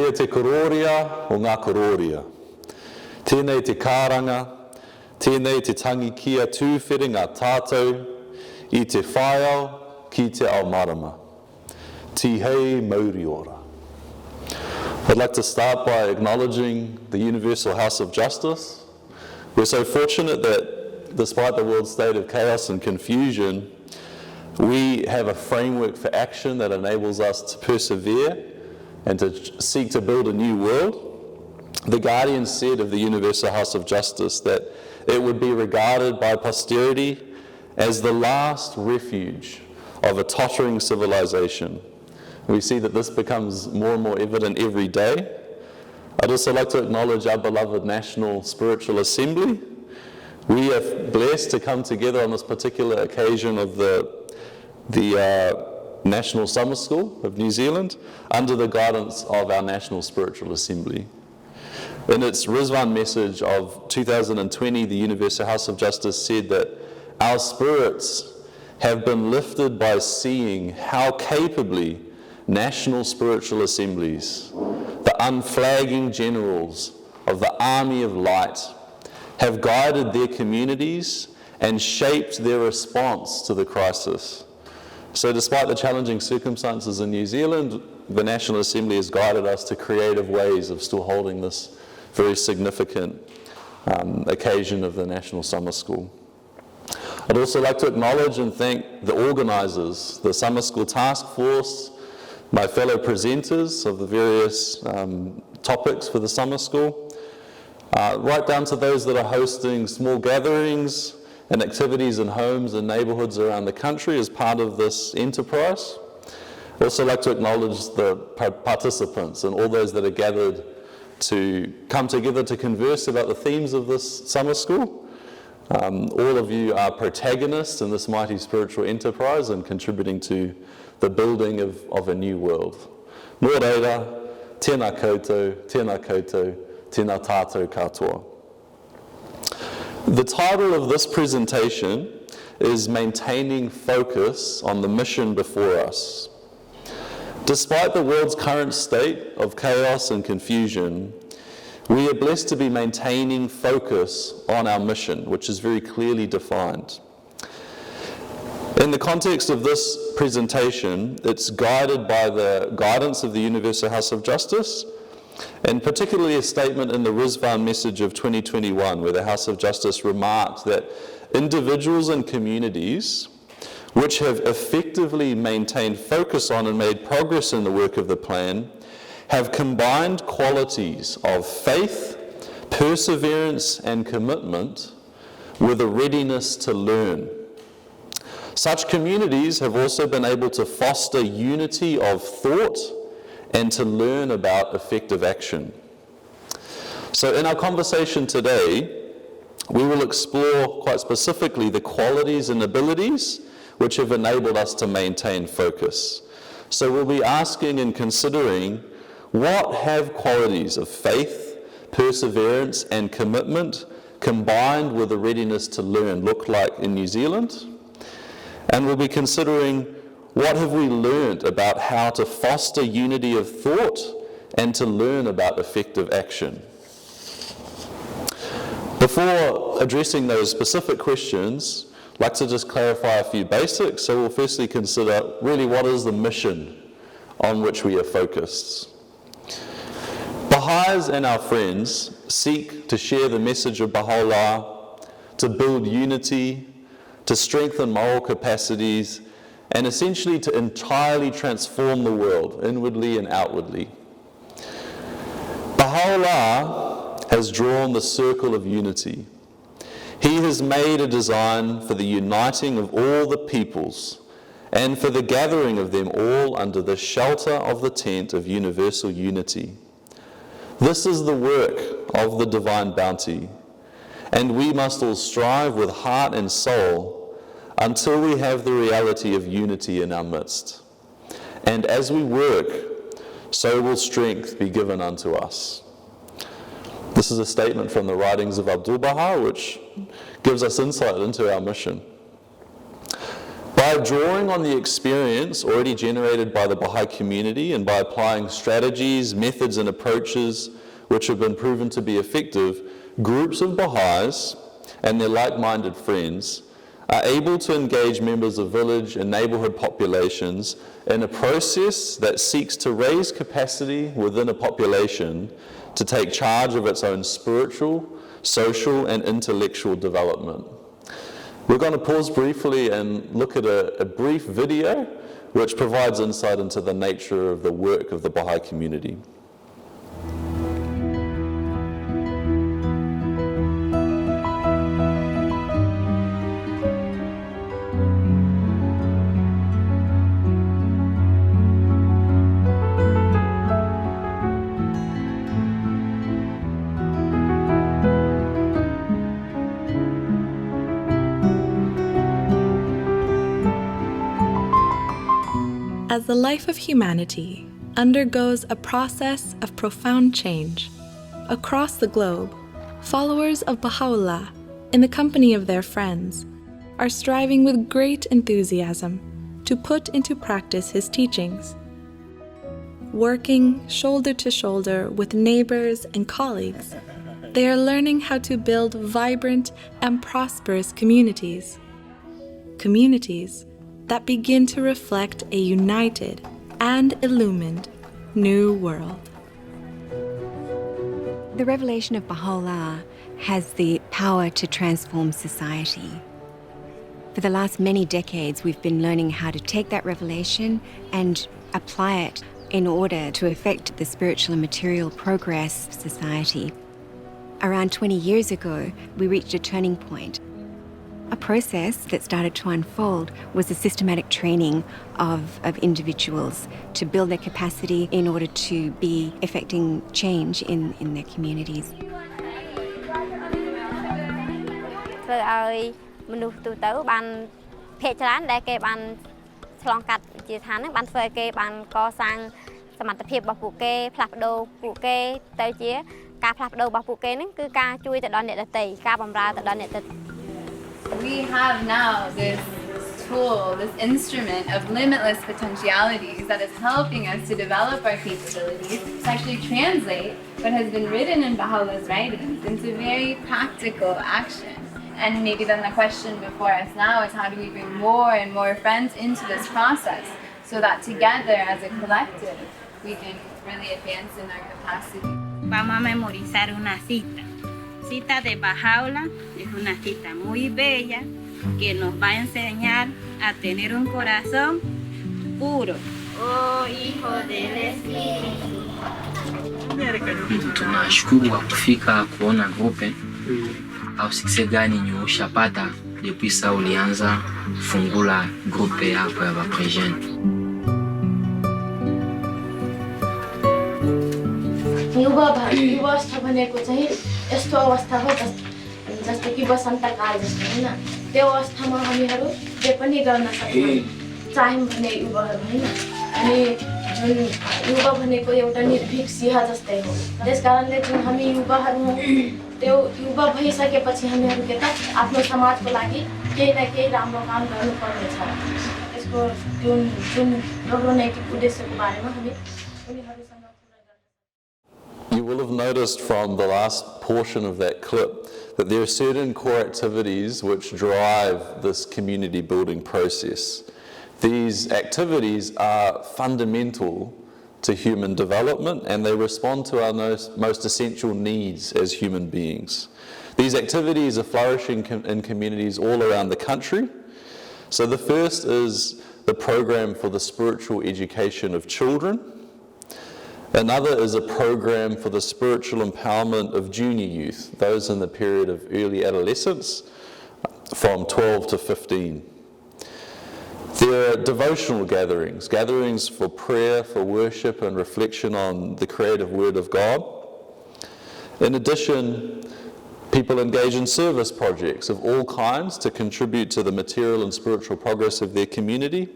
Pea te kororia o ngā kororia. Tēnei te kāranga, tēnei te tangi kia tūwhiri ngā tātou, I te whaiau ki te ao marama. Tihei mauri ora. I'd like to start by acknowledging the Universal House of Justice. We're so fortunate that despite the world's state of chaos and confusion, we have a framework for action that enables us to persevere and to seek to build a new world. The Guardian said of the Universal House of Justice that it would be regarded by posterity as the last refuge of a tottering civilization. We see that this becomes more and more evident every day. I'd also like to acknowledge our beloved National Spiritual Assembly. We are blessed to come together on this particular occasion of the National Summer School of New Zealand under the guidance of our National Spiritual Assembly. In its Rizwan message of 2020, the Universal House of Justice said that our spirits have been lifted by seeing how capably national spiritual assemblies, the unflagging generals of the army of light, have guided their communities and shaped their response to the crisis. So despite the challenging circumstances in New Zealand, the National Assembly has guided us to creative ways of still holding this very significant occasion of the National Summer School. I'd also like to acknowledge and thank the organisers, the Summer School Task Force, my fellow presenters of the various topics for the summer school, right down to those that are hosting small gatherings and activities in homes and neighbourhoods around the country as part of this enterprise. I'd also like to acknowledge the participants and all those that are gathered to come together to converse about the themes of this summer school. All of you are protagonists in this mighty spiritual enterprise and contributing to the building of a new world. Nō reira, tēnā koutou, tēnā tātou katoa. The title of this presentation is Maintaining Focus on the Mission Before Us. Despite the world's current state of chaos and confusion, we are blessed to be maintaining focus on our mission, which is very clearly defined. In the context of this presentation, it's guided by the guidance of the Universal House of Justice, and particularly a statement in the Rizwan message of 2021, where the House of Justice remarked that individuals and communities which have effectively maintained focus on and made progress in the work of the plan have combined qualities of faith, perseverance, and commitment with a readiness to learn. Such communities have also been able to foster unity of thought and to learn about effective action. So in our conversation today, we will explore quite specifically the qualities and abilities which have enabled us to maintain focus. So we'll be asking and considering what have qualities of faith, perseverance, and commitment combined with a readiness to learn look like in New Zealand? And we'll be considering what have we learned about how to foster unity of thought and to learn about effective action. Before addressing those specific questions, I'd like to just clarify a few basics. So we'll firstly consider really what is the mission on which we are focused. Baha'is and our friends seek to share the message of Baha'u'llah, to build unity, to strengthen moral capacities, and essentially to entirely transform the world, inwardly and outwardly. Baha'u'llah has drawn the circle of unity. He has made a design for the uniting of all the peoples and for the gathering of them all under the shelter of the tent of universal unity. This is the work of the divine bounty, and we must all strive with heart and soul until we have the reality of unity in our midst. And as we work, so will strength be given unto us. This is a statement from the writings of Abdul Baha, which gives us insight into our mission. By By drawing on the experience already generated by the Baha'i community and by applying strategies, methods, and approaches which have been proven to be effective, groups of Baha'is and their like-minded friends are able to engage members of village and neighborhood populations in a process that seeks to raise capacity within a population to take charge of its own spiritual, social, and intellectual development. We're going to pause briefly and look at a brief video which provides insight into the nature of the work of the Baha'i community. As the life of humanity undergoes a process of profound change, across the globe, followers of Baha'u'llah, in the company of their friends, are striving with great enthusiasm to put into practice his teachings. Working shoulder to shoulder with neighbors and colleagues, they are learning how to build vibrant and prosperous communities. Communities that begin to reflect a united and illumined new world. The revelation of Baha'u'llah has the power to transform society. For the last many decades, we've been learning how to take that revelation and apply it in order to affect the spiritual and material progress of society. Around 20 years ago, we reached a turning point. A process that started to unfold was a systematic training of individuals to build their capacity in order to be effecting change in their communities. ធ្វើឲ្យមនុស្សទូទៅបានភាគច្រើនដែលគេបានឆ្លងកាត់ជាឋានហ្នឹងបានធ្វើឲ្យគេបានកសាងសមត្ថភាពរបស់ពួកគេផ្លាស់ប្ដូរពួកគេទៅជាការផ្លាស់ប្ដូររបស់ពួកគេហ្នឹងគឺការជួយទៅដល់អ្នកដទៃការបម្រើទៅដល់អ្នកដទៃ We have now this tool, this instrument of limitless potentialities that is helping us to develop our capabilities, to actually translate what has been written in Baha'u'llah's writings into very practical action. And maybe then the question before us now is how do we bring more and more friends into this process so that together as a collective we can really advance in our capacity. Vamos a memorizar una cita. Cita de Baha'u'llah es una cita muy bella que nos va a enseñar a tener un corazón puro. Oh, hijo del Espíritu. Tunashukuru kwa kufika kuona grupe au sikse gani nyo ushapata depuis sa ulianza fungula grupe yako ya Prejudice. युवा अवस्था भनेको चाहिँ यस्तो अवस्था हो जस्तै कि वसन्तकाल जस्तो हैन त्यो अवस्थामा हामीहरू जे पनि गर्न सक्छौं चाह्यौं भने युवाहरू हैन अनि जुन युवा भनेको एउटा निर्भीक सिंह जस्तै हो त्यसकारणले जुन हामी युवाहरू हौं त्यो युवा भइसकेपछि हामीहरू के त आफ्नो समाजको लागि केही न केही राम्रो काम गर्नुपर्ने छ त्यसको जुन राम्रो नैतिक उद्देश्यको बारेमा हामी उनीहरुसँग You will have noticed from the last portion of that clip that there are certain core activities which drive this community building process. These activities are fundamental to human development and they respond to our most essential needs as human beings. These activities are flourishing in communities all around the country. So the first is the program for the spiritual education of children. Another is a program for the spiritual empowerment of junior youth, those in the period of early adolescence, from 12 to 15. There are devotional gatherings, gatherings for prayer, for worship and reflection on the creative word of God. In addition, people engage in service projects of all kinds to contribute to the material and spiritual progress of their community.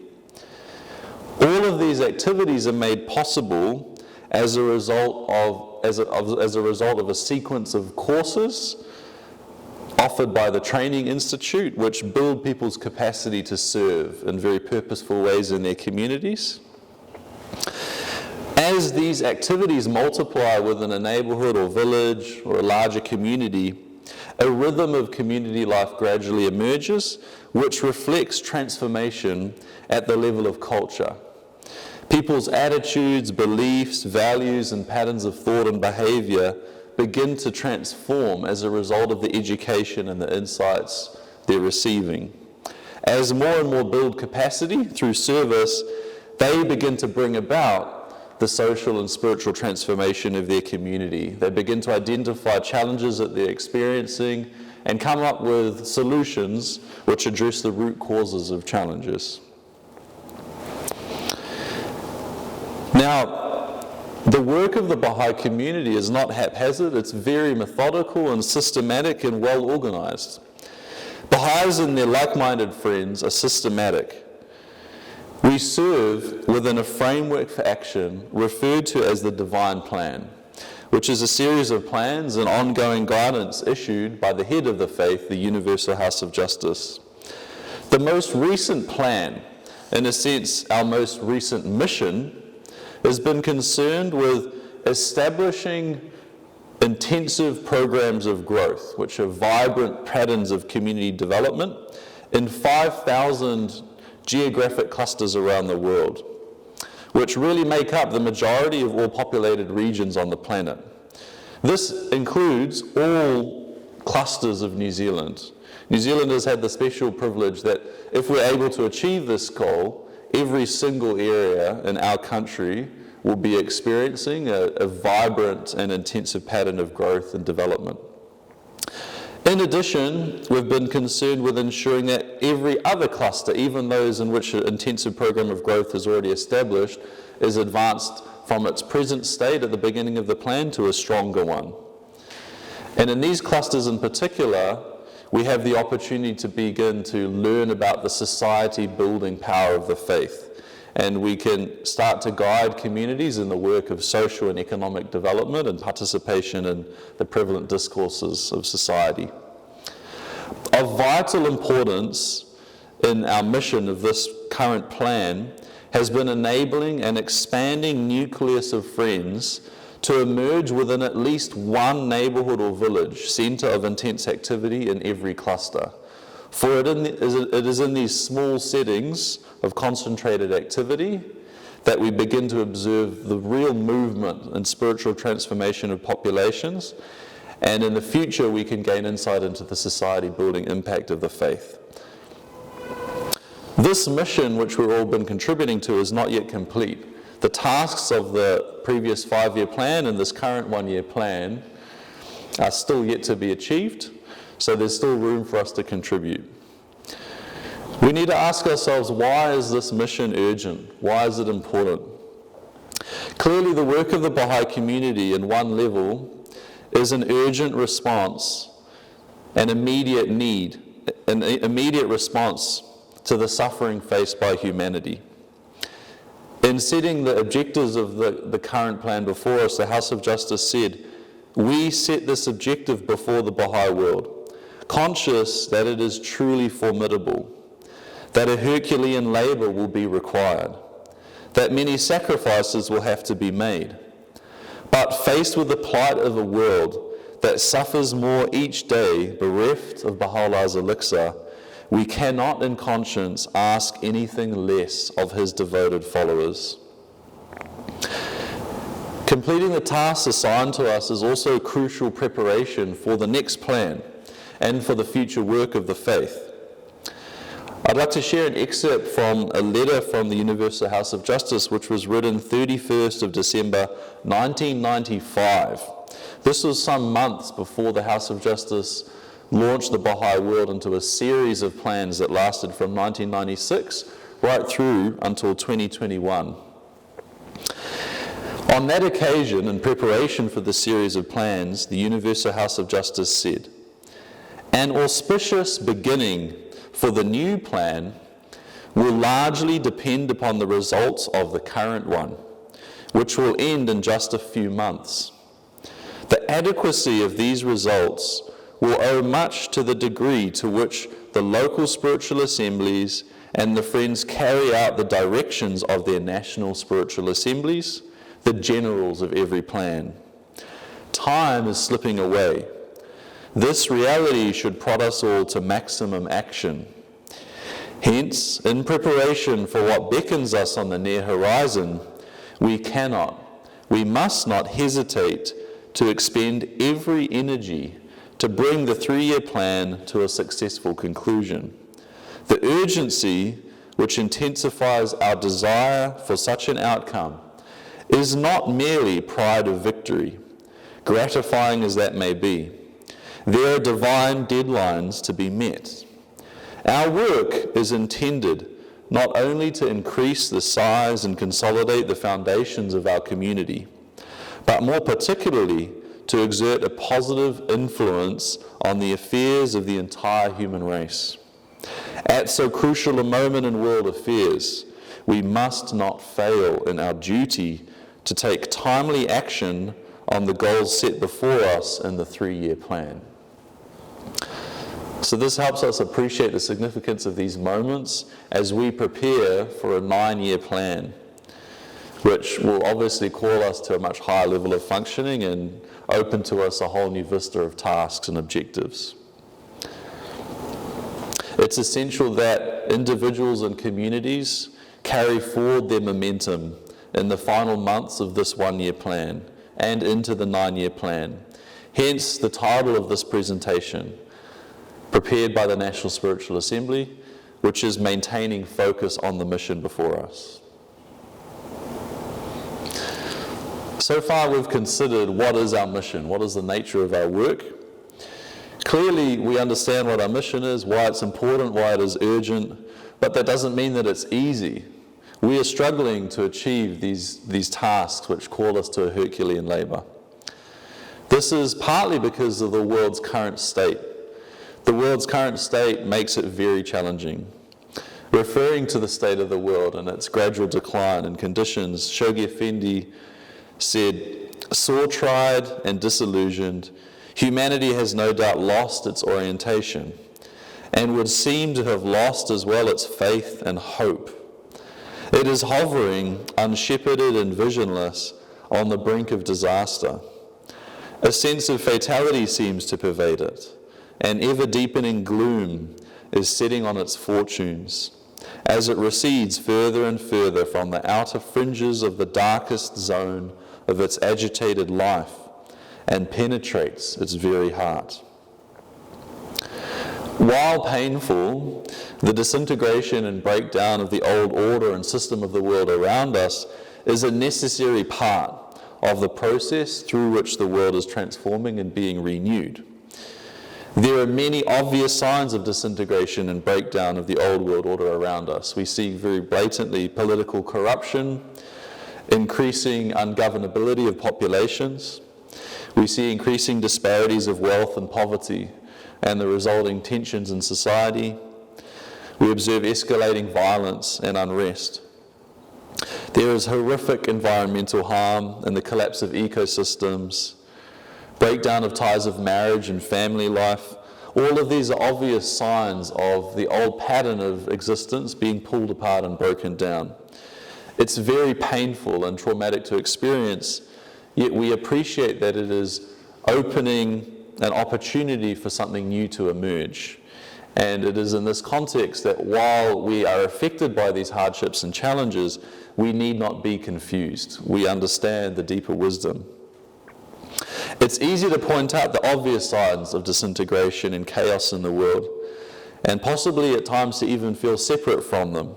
All of these activities are made possible as a result of a sequence of courses offered by the Training Institute, which build people's capacity to serve in very purposeful ways in their communities. As these activities multiply within a neighborhood or village or a larger community, a rhythm of community life gradually emerges, which reflects transformation at the level of culture. People's attitudes, beliefs, values, and patterns of thought and behavior begin to transform as a result of the education and the insights they're receiving. As more and more build capacity through service, they begin to bring about the social and spiritual transformation of their community. They begin to identify challenges that they're experiencing and come up with solutions which address the root causes of challenges. Now, the work of the Baha'i community is not haphazard, it's very methodical and systematic and well organized. Baha'is and their like-minded friends are systematic. We serve within a framework for action referred to as the Divine Plan, which is a series of plans and ongoing guidance issued by the head of the faith, the Universal House of Justice. The most recent plan, in a sense, our most recent mission, has been concerned with establishing intensive programs of growth, which are vibrant patterns of community development in 5,000 geographic clusters around the world, which really make up the majority of all populated regions on the planet. This includes all clusters of New Zealand. New Zealand has had the special privilege that if we're able to achieve this goal, every single area in our country will be experiencing a vibrant and intensive pattern of growth and development. In addition, we've been concerned with ensuring that every other cluster, even those in which an intensive program of growth is already established, is advanced from its present state at the beginning of the plan to a stronger one. And in these clusters in particular, we have the opportunity to begin to learn about the society building power of the faith. And we can start to guide communities in the work of social and economic development and participation in the prevalent discourses of society. Of vital importance in our mission of this current plan has been enabling an expanding nucleus of friends to emerge within at least one neighborhood or village center of intense activity in every cluster. For it is in these small settings of concentrated activity that we begin to observe the real movement and spiritual transformation of populations, and in the future we can gain insight into the society building impact of the faith. This mission, which we've all been contributing to, is not yet complete. The tasks of the previous 5-year plan and this current 1-year plan are still yet to be achieved, so there's still room for us to contribute. We need to ask ourselves, why is this mission urgent? Why is it important? Clearly, the work of the Baha'i community in one level is an urgent response, an immediate need, an immediate response to the suffering faced by humanity. In setting the objectives of the current plan before us, the House of Justice said, we set this objective before the Baha'i world, conscious that it is truly formidable, that a Herculean labor will be required, that many sacrifices will have to be made. But faced with the plight of a world that suffers more each day, bereft of Baha'u'llah's elixir, we cannot in conscience ask anything less of his devoted followers. Completing the tasks assigned to us is also crucial preparation for the next plan and for the future work of the faith. I'd like to share an excerpt from a letter from the Universal House of Justice, which was written 31st of December 1995. This was some months before the House of Justice launched the Baha'i world into a series of plans that lasted from 1996 right through until 2021. On that occasion, in preparation for the series of plans, the Universal House of Justice said, "An auspicious beginning for the new plan will largely depend upon the results of the current one, which will end in just a few months. The adequacy of these results will owe much to the degree to which the local spiritual assemblies and the Friends carry out the directions of their national spiritual assemblies, the generals of every plan. Time is slipping away. This reality should prod us all to maximum action. Hence, in preparation for what beckons us on the near horizon, we must not hesitate to expend every energy to bring the 3-year plan to a successful conclusion. The urgency which intensifies our desire for such an outcome is not merely pride of victory, gratifying as that may be. There are divine deadlines to be met. Our work is intended not only to increase the size and consolidate the foundations of our community, but more particularly to exert a positive influence on the affairs of the entire human race. At so crucial a moment in world affairs, we must not fail in our duty to take timely action on the goals set before us in the 3-year plan. So this helps us appreciate the significance of these moments as we prepare for a 9-year plan, which will obviously call us to a much higher level of functioning and open to us a whole new vista of tasks and objectives. It's essential that individuals and communities carry forward their momentum in the final months of this 1-year plan and into the 9-year plan. Hence the title of this presentation, prepared by the National Spiritual Assembly, which is maintaining focus on the mission before us. So far we've considered what is our mission, what is the nature of our work. Clearly we understand what our mission is, why it's important, why it is urgent, but that doesn't mean that it's easy. We are struggling to achieve these tasks which call us to a Herculean labor. This is partly because of the world's current state. The world's current state makes it very challenging. Referring to the state of the world and its gradual decline and conditions, Shoghi Effendi said, "Sore tried and disillusioned, humanity has no doubt lost its orientation and would seem to have lost as well its faith and hope. It is hovering, unshepherded and visionless, on the brink of disaster. A sense of fatality seems to pervade it. An ever-deepening gloom is setting on its fortunes as it recedes further and further from the outer fringes of the darkest zone of its agitated life and penetrates its very heart." While painful, the disintegration and breakdown of the old order and system of the world around us is a necessary part of the process through which the world is transforming and being renewed. There are many obvious signs of disintegration and breakdown of the old world order around us. We see very blatantly political corruption, increasing ungovernability of populations. We see increasing disparities of wealth and poverty and the resulting tensions in society. We observe escalating violence and unrest. There is horrific environmental harm and the collapse of ecosystems, breakdown of ties of marriage and family life. All of these are obvious signs of the old pattern of existence being pulled apart and broken down. It's very painful and traumatic to experience, yet we appreciate that it is opening an opportunity for something new to emerge. And it is in this context that while we are affected by these hardships and challenges, we need not be confused. We understand the deeper wisdom. It's easy to point out the obvious signs of disintegration and chaos in the world, and possibly at times to even feel separate from them.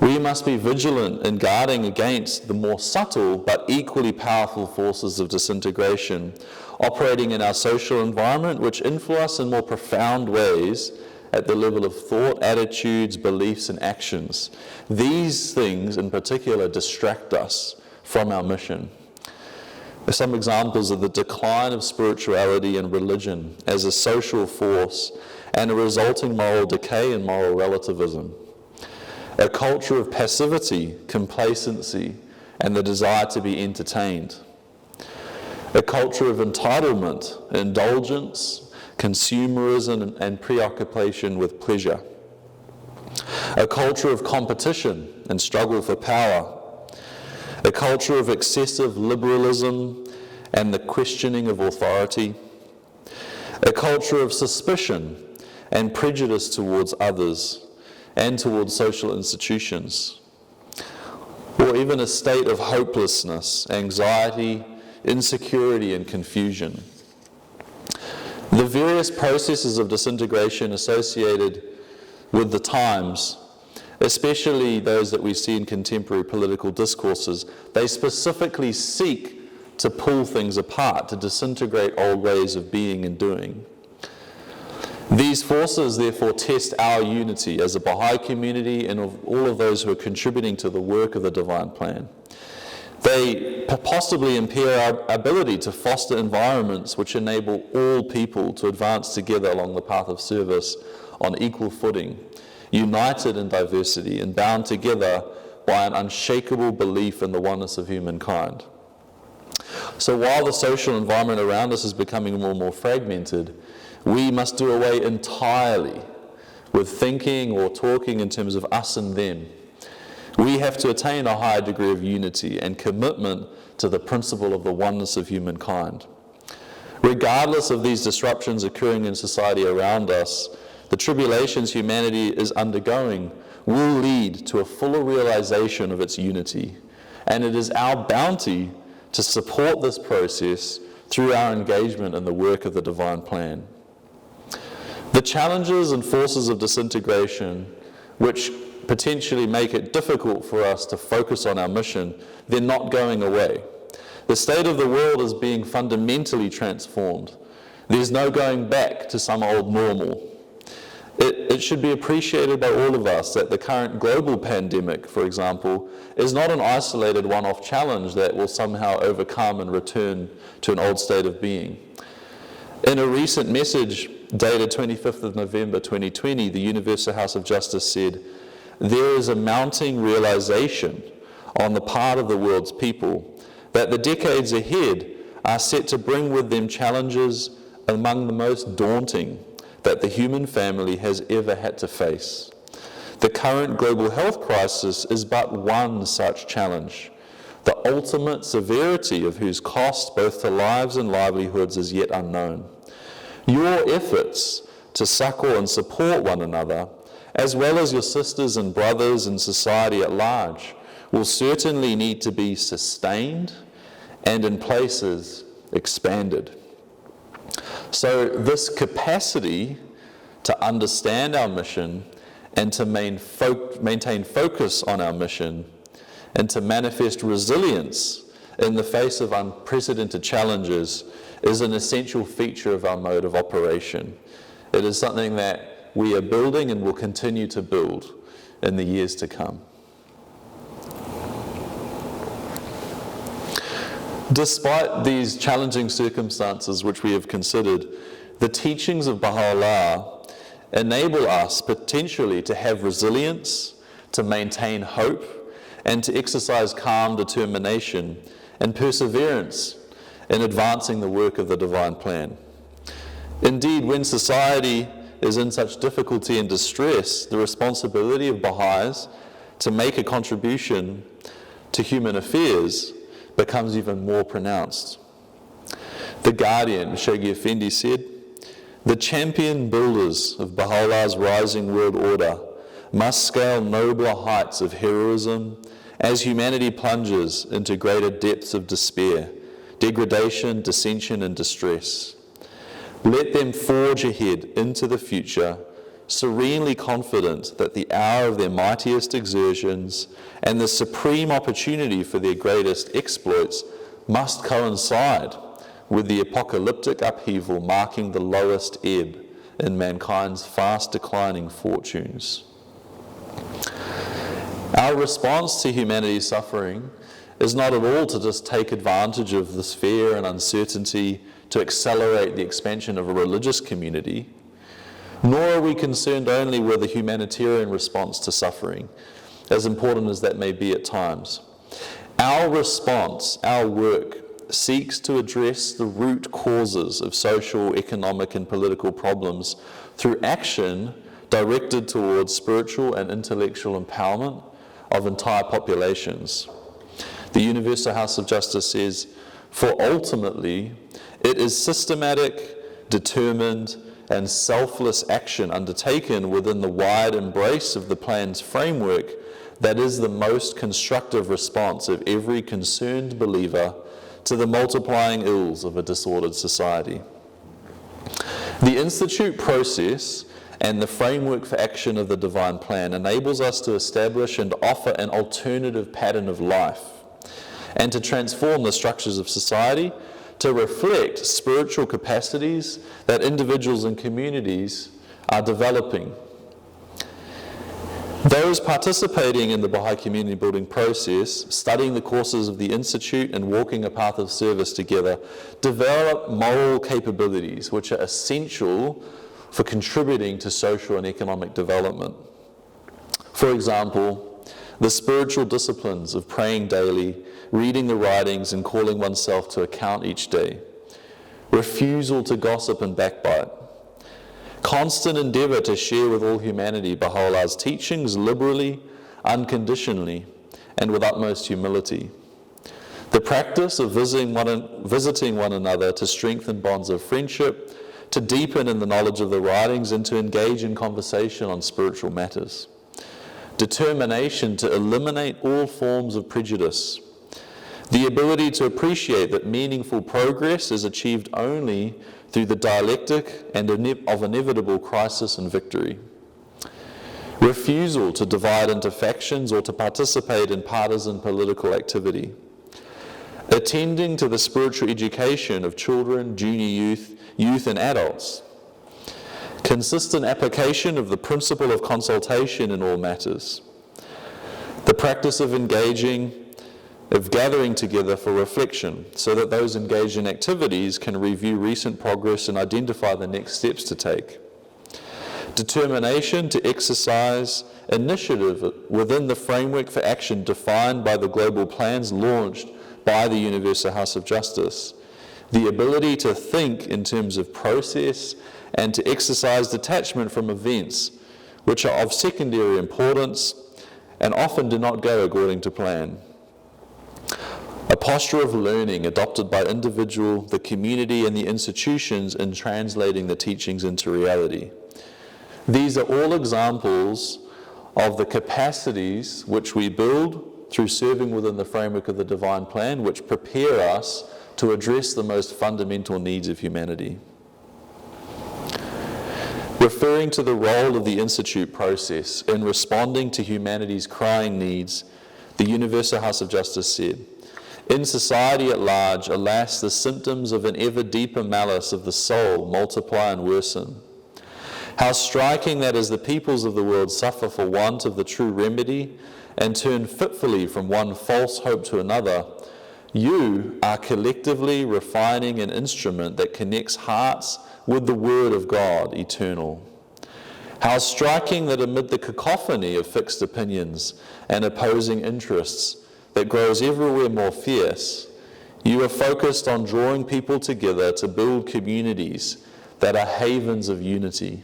We must be vigilant in guarding against the more subtle but equally powerful forces of disintegration operating in our social environment, which influence us in more profound ways at the level of thought, attitudes, beliefs, and actions. These things in particular distract us from our mission. Some examples of the decline of spirituality and religion as a social force and a resulting moral decay and moral relativism. A culture of passivity, complacency, and the desire to be entertained. A culture of entitlement, indulgence, consumerism and preoccupation with pleasure, a culture of competition and struggle for power, a culture of excessive liberalism and the questioning of authority, a culture of suspicion and prejudice towards others and towards social institutions, or even a state of hopelessness, anxiety, insecurity, and confusion. The various processes of disintegration associated with the times, especially those that we see in contemporary political discourses, they specifically seek to pull things apart, to disintegrate old ways of being and doing. These forces therefore test our unity as a Baha'i community and of all of those who are contributing to the work of the divine plan. They possibly impair our ability to foster environments which enable all people to advance together along the path of service on equal footing, united in diversity and bound together by an unshakable belief in the oneness of humankind. So while the social environment around us is becoming more and more fragmented, we must do away entirely with thinking or talking in terms of us and them. We have to attain a higher degree of unity and commitment to the principle of the oneness of humankind. Regardless of these disruptions occurring in society around us, the tribulations humanity is undergoing will lead to a fuller realization of its unity, and it is our bounty to support this process through our engagement in the work of the divine plan. The challenges and forces of disintegration, which potentially make it difficult for us to focus on our mission, they're not going away. The state of the world is being fundamentally transformed. There's no going back to some old normal. It should be appreciated by all of us that the current global pandemic, for example, is not an isolated one-off challenge that will somehow overcome and return to an old state of being. In a recent message dated 25th of November 2020, the Universal House of Justice said, "There is a mounting realization on the part of the world's people that the decades ahead are set to bring with them challenges among the most daunting that the human family has ever had to face. The current global health crisis is but one such challenge, the ultimate severity of whose cost both to lives and livelihoods is yet unknown. Your efforts to succor and support one another, as well as your sisters and brothers in society at large, will certainly need to be sustained and in places expanded." So this capacity to understand our mission and to maintain focus on our mission and to manifest resilience in the face of unprecedented challenges is an essential feature of our mode of operation. It is something that we are building and will continue to build in the years to come. Despite these challenging circumstances which we have considered, the teachings of Baha'u'llah enable us potentially to have resilience, to maintain hope, and to exercise calm determination and perseverance in advancing the work of the divine plan. Indeed, when society is in such difficulty and distress, the responsibility of Baha'is to make a contribution to human affairs becomes even more pronounced. The Guardian, Shoghi Effendi, said, "The champion builders of Baha'u'llah's rising world order must scale nobler heights of heroism as humanity plunges into greater depths of despair, degradation, dissension, and distress. Let them forge ahead into the future, serenely confident that the hour of their mightiest exertions and the supreme opportunity for their greatest exploits must coincide with the apocalyptic upheaval marking the lowest ebb in mankind's fast declining fortunes." Our response to humanity's suffering is not at all to just take advantage of this fear and uncertainty to accelerate the expansion of a religious community, nor are we concerned only with a humanitarian response to suffering, as important as that may be at times. Our response, our work, seeks to address the root causes of social, economic, and political problems through action directed towards spiritual and intellectual empowerment of entire populations. The Universal House of Justice says, "For ultimately, it is systematic, determined, and selfless action undertaken within the wide embrace of the plan's framework that is the most constructive response of every concerned believer to the multiplying ills of a disordered society." The Institute process and the framework for action of the divine plan enables us to establish and offer an alternative pattern of life and to transform the structures of society to reflect spiritual capacities that individuals and communities are developing. Those participating in the Baha'i community building process, studying the courses of the Institute and walking a path of service together, develop moral capabilities which are essential for contributing to social and economic development. For example, the spiritual disciplines of praying daily, reading the writings and calling oneself to account each day, refusal to gossip and backbite, constant endeavor to share with all humanity Baha'u'llah's teachings liberally, unconditionally, and with utmost humility, the practice of visiting one another to strengthen bonds of friendship, to deepen in the knowledge of the writings, and to engage in conversation on spiritual matters, determination to eliminate all forms of prejudice, the ability to appreciate that meaningful progress is achieved only through the dialectic and of inevitable crisis and victory, refusal to divide into factions or to participate in partisan political activity, attending to the spiritual education of children, junior youth and adults, consistent application of the principle of consultation in all matters, the practice of gathering together for reflection so that those engaged in activities can review recent progress and identify the next steps to take, determination to exercise initiative within the framework for action defined by the global plans launched by the Universal House of Justice, the ability to think in terms of process and to exercise detachment from events which are of secondary importance and often do not go according to plan. A posture of learning adopted by individual, the community, and the institutions in translating the teachings into reality. These are all examples of the capacities which we build through serving within the framework of the divine plan, which prepare us to address the most fundamental needs of humanity. Referring to the role of the Institute process in responding to humanity's crying needs, the Universal House of Justice said, "In society at large, alas, the symptoms of an ever deeper malice of the soul multiply and worsen. How striking that as the peoples of the world suffer for want of the true remedy and turn fitfully from one false hope to another, you are collectively refining an instrument that connects hearts with the Word of God eternal. How striking that amid the cacophony of fixed opinions and opposing interests that grows everywhere more fierce, you are focused on drawing people together to build communities that are havens of unity.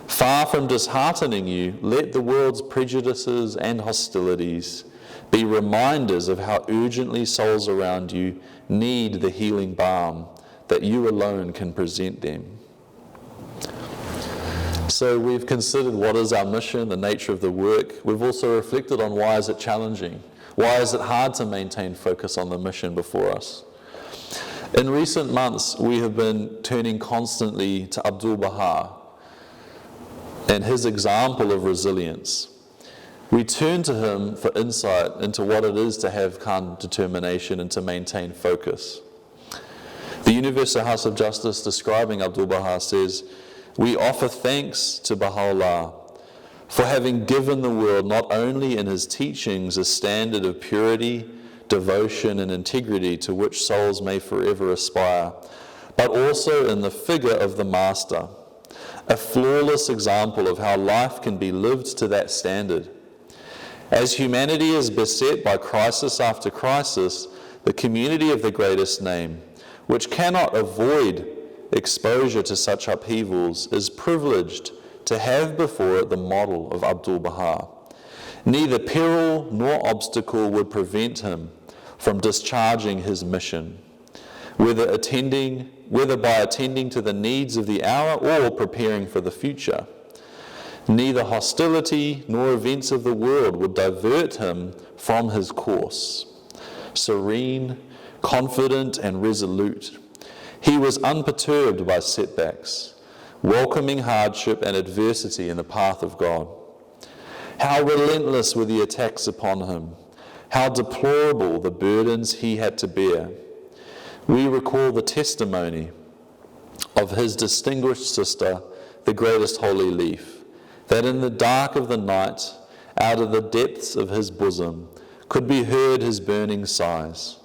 Far from disheartening you, let the world's prejudices and hostilities be reminders of how urgently souls around you need the healing balm that you alone can present them." So we've considered what is our mission, the nature of the work. We've also reflected on why is it challenging? Why is it hard to maintain focus on the mission before us? In recent months, we have been turning constantly to Abdul Baha and his example of resilience. We turn to him for insight into what it is to have calm determination and to maintain focus. The Universal House of Justice, describing Abdul Baha, says, "We offer thanks to Baha'u'llah for having given the world not only in his teachings a standard of purity, devotion, and integrity to which souls may forever aspire, but also in the figure of the Master, a flawless example of how life can be lived to that standard. As humanity is beset by crisis after crisis, the community of the greatest name, which cannot avoid exposure to such upheavals, is privileged to have before it the model of Abdu'l-Baha. Neither peril nor obstacle would prevent him from discharging his mission, whether by attending to the needs of the hour or preparing for the future. Neither hostility nor events of the world would divert him from his course. Serene, confident, and resolute, he was unperturbed by setbacks, welcoming hardship and adversity in the path of God. How relentless were the attacks upon him, how deplorable the burdens he had to bear. We recall the testimony of his distinguished sister, the greatest holy leaf, that in the dark of the night, out of the depths of his bosom, could be heard his burning sighs.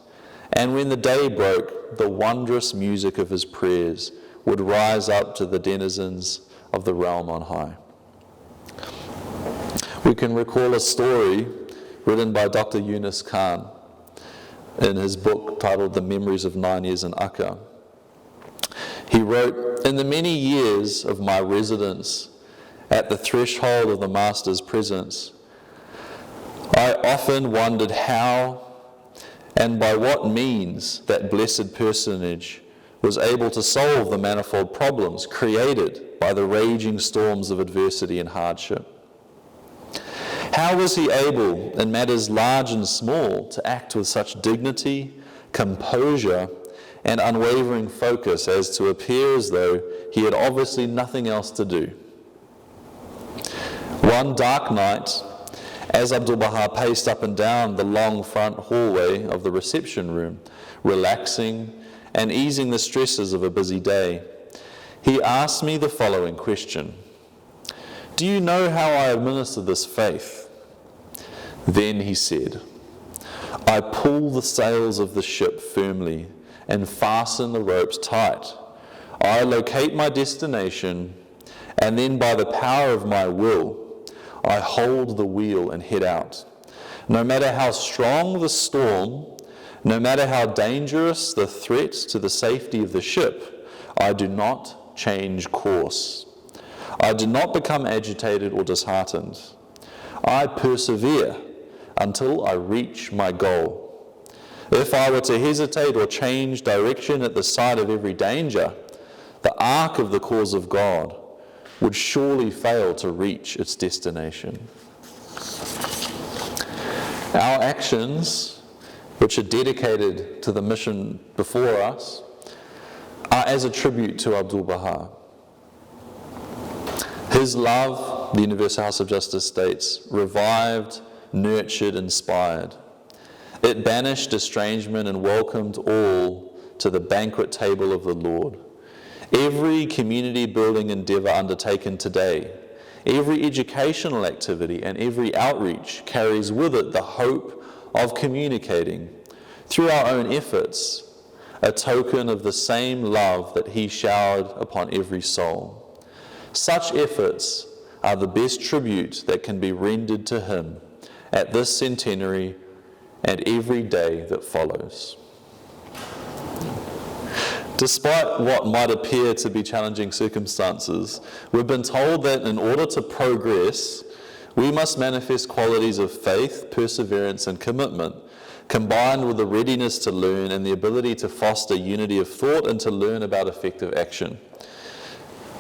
And when the day broke, the wondrous music of his prayers would rise up to the denizens of the realm on high. We can recall a story written by Dr. Yunus Khan in his book titled The Memories of 9 Years in Akka. He wrote, "In the many years of my residence at the threshold of the Master's presence, I often wondered how and by what means that blessed personage was able to solve the manifold problems created by the raging storms of adversity and hardship. How was he able, in matters large and small, to act with such dignity, composure, and unwavering focus as to appear as though he had obviously nothing else to do? One dark night, as Abdu'l-Baha paced up and down the long front hallway of the reception room, relaxing and easing the stresses of a busy day, he asked me the following question: "Do you know how I administer this faith?" Then he said, "I pull the sails of the ship firmly and fasten the ropes tight. I locate my destination, and then by the power of my will, I hold the wheel and head out. No matter how strong the storm, no matter how dangerous the threat to the safety of the ship, I do not change course. I do not become agitated or disheartened. I persevere until I reach my goal. If I were to hesitate or change direction at the sight of every danger, the ark of the cause of God would surely fail to reach its destination." Our actions, which are dedicated to the mission before us, are as a tribute to Abdu'l-Baha. His love, the Universal House of Justice states, revived, nurtured, inspired. It banished estrangement and welcomed all to the banquet table of the Lord. Every community building endeavour undertaken today, every educational activity and every outreach carries with it the hope of communicating, through our own efforts, a token of the same love that he showered upon every soul. Such efforts are the best tribute that can be rendered to him at this centenary and every day that follows. Despite what might appear to be challenging circumstances, we've been told that in order to progress, we must manifest qualities of faith, perseverance, and commitment, combined with the readiness to learn and the ability to foster unity of thought and to learn about effective action.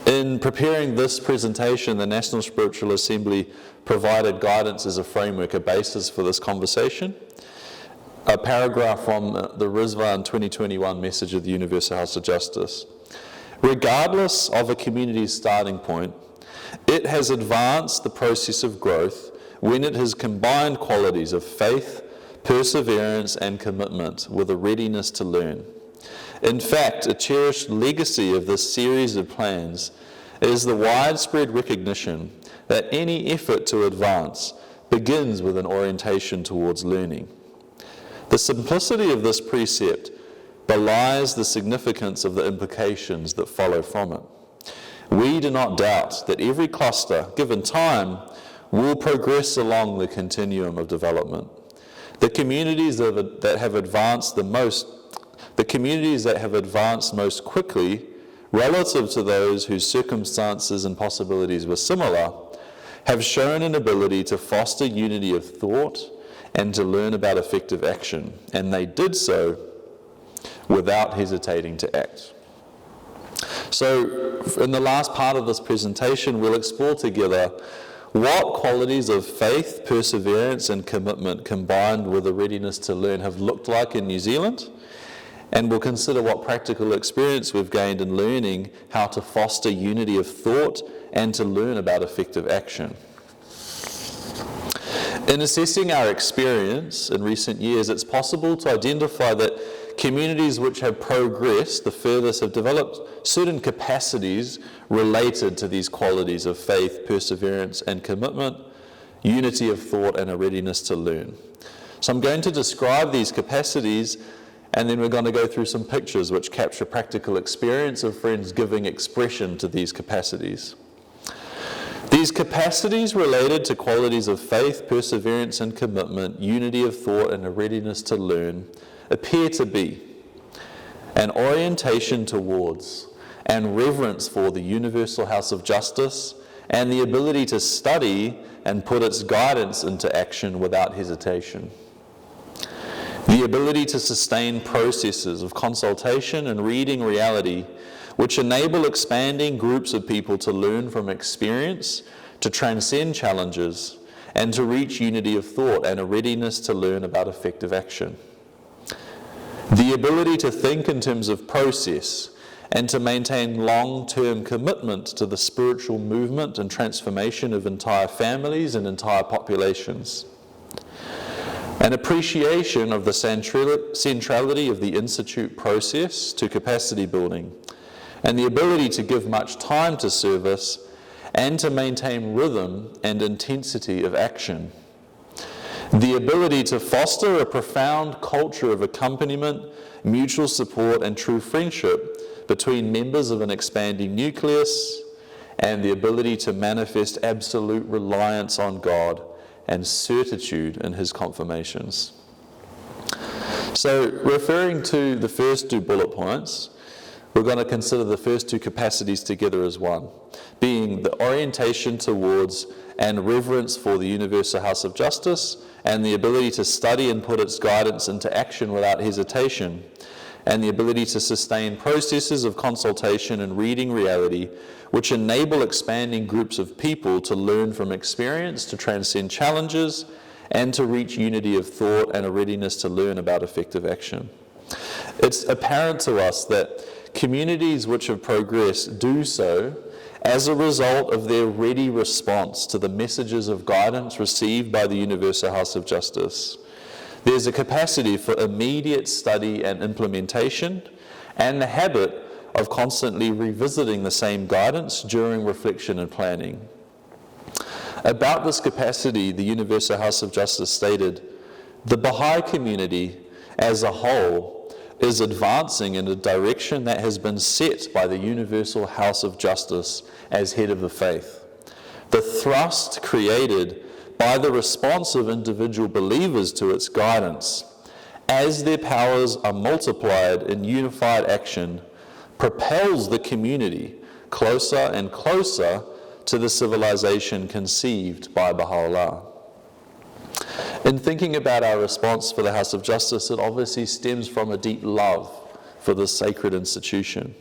In preparing this presentation, the National Spiritual Assembly provided guidance as a framework, a basis for this conversation. A paragraph from the Rizwan 2021 message of the Universal House of Justice. Regardless of a community's starting point, it has advanced the process of growth when it has combined qualities of faith, perseverance, and commitment with a readiness to learn. In fact, a cherished legacy of this series of plans is the widespread recognition that any effort to advance begins with an orientation towards learning. The simplicity of this precept belies the significance of the implications that follow from it. We do not doubt that every cluster, given time, will progress along the continuum of development. the communities that have advanced most quickly relative to those whose circumstances and possibilities were similar have shown an ability to foster unity of thought and to learn about effective action, and they did so without hesitating to act. So in the last part of this presentation, we'll explore together what qualities of faith, perseverance, and commitment combined with a readiness to learn have looked like in New Zealand, and we'll consider what practical experience we've gained in learning how to foster unity of thought and to learn about effective action. In assessing our experience in recent years, it's possible to identify that communities which have progressed the furthest have developed certain capacities related to these qualities of faith, perseverance, and commitment, unity of thought, and a readiness to learn. So I'm going to describe these capacities, and then we're going to go through some pictures which capture practical experience of friends giving expression to these capacities. These capacities related to qualities of faith, perseverance, and commitment, unity of thought, and a readiness to learn appear to be an orientation towards and reverence for the universal house of justice and the ability to study and put its guidance into action without hesitation. The ability to sustain processes of consultation and reading reality which enable expanding groups of people to learn from experience, to transcend challenges, and to reach unity of thought and a readiness to learn about effective action. The ability to think in terms of process and to maintain long-term commitment to the spiritual movement and transformation of entire families and entire populations. An appreciation of the centrality of the institute process to capacity building, and the ability to give much time to service and to maintain rhythm and intensity of action. The ability to foster a profound culture of accompaniment, mutual support, and true friendship between members of an expanding nucleus, and the ability to manifest absolute reliance on God and certitude in his confirmations. So, referring to the first two bullet points, we're going to consider the first two capacities together as one, being the orientation towards and reverence for the universal house of justice, and the ability to study and put its guidance into action without hesitation, and the ability to sustain processes of consultation and reading reality which enable expanding groups of people to learn from experience, to transcend challenges, and to reach unity of thought and a readiness to learn about effective action. It's apparent to us that communities which have progressed do so as a result of their ready response to the messages of guidance received by the Universal House of Justice. There's a capacity for immediate study and implementation, and the habit of constantly revisiting the same guidance during reflection and planning. About this capacity, the Universal House of Justice stated, "The Baha'i community as a whole is advancing in a direction that has been set by the Universal House of Justice as head of the faith. The thrust created by the response of individual believers to its guidance, as their powers are multiplied in unified action, propels the community closer and closer to the civilization conceived by Baha'u'llah." In thinking about our response for the House of Justice, it obviously stems from a deep love for this sacred institution.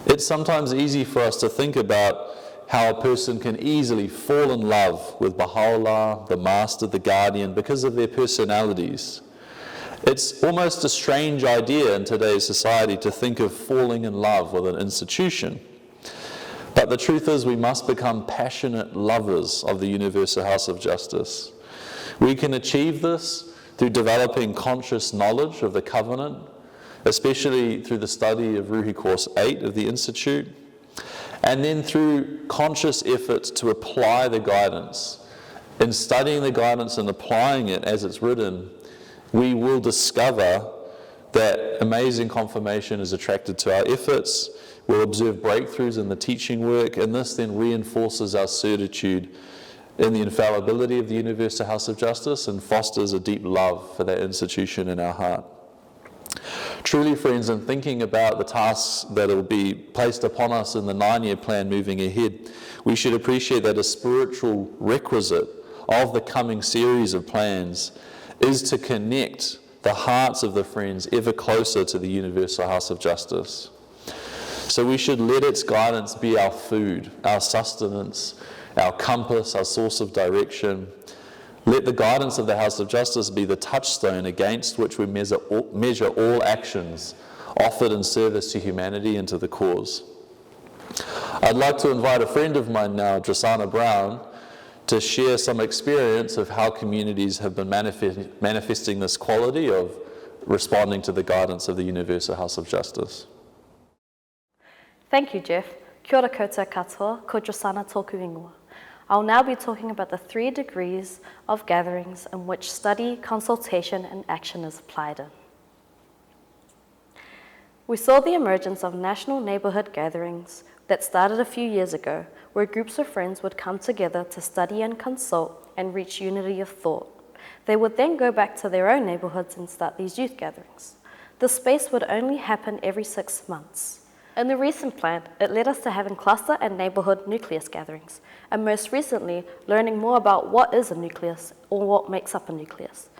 It's sometimes easy for us to think about how a person can easily fall in love with Baha'u'llah, the Master, the Guardian, because of their personalities. It's almost a strange idea in today's society to think of falling in love with an institution. But the truth is, we must become passionate lovers of the Universal House of Justice. We can achieve this through developing conscious knowledge of the covenant, especially through the study of Ruhi Course 8 of the Institute, and then through conscious efforts to apply the guidance. In studying the guidance and applying it as it's written, we will discover that amazing confirmation is attracted to our efforts. We'll observe breakthroughs in the teaching work, and this then reinforces our certitude in the infallibility of the Universal House of Justice and fosters a deep love for that institution in our heart. Truly, friends, in thinking about the tasks that will be placed upon us in the 9-year plan moving ahead, we should appreciate that a spiritual requisite of the coming series of plans is to connect the hearts of the friends ever closer to the Universal House of Justice. So we should let its guidance be our food, our sustenance, our compass, our source of direction. Let the guidance of the House of Justice be the touchstone against which we measure all actions offered in service to humanity and to the cause. I'd like to invite a friend of mine now, Drasana Brown, to share some experience of how communities have been manifesting this quality of responding to the guidance of the Universal House of Justice. Thank you, Jeff. Kia ora koutou katoa, ko Drasana tōku ingoa. I'll now be talking about the 3 degrees of gatherings in which study, consultation, and action is applied in. We saw the emergence of national neighbourhood gatherings that started a few years ago, where groups of friends would come together to study and consult and reach unity of thought. They would then go back to their own neighbourhoods and start these youth gatherings. The space would only happen every 6 months. In the recent plan, it led us to having cluster and neighbourhood nucleus gatherings, and most recently, learning more about what is a nucleus or what makes up a nucleus.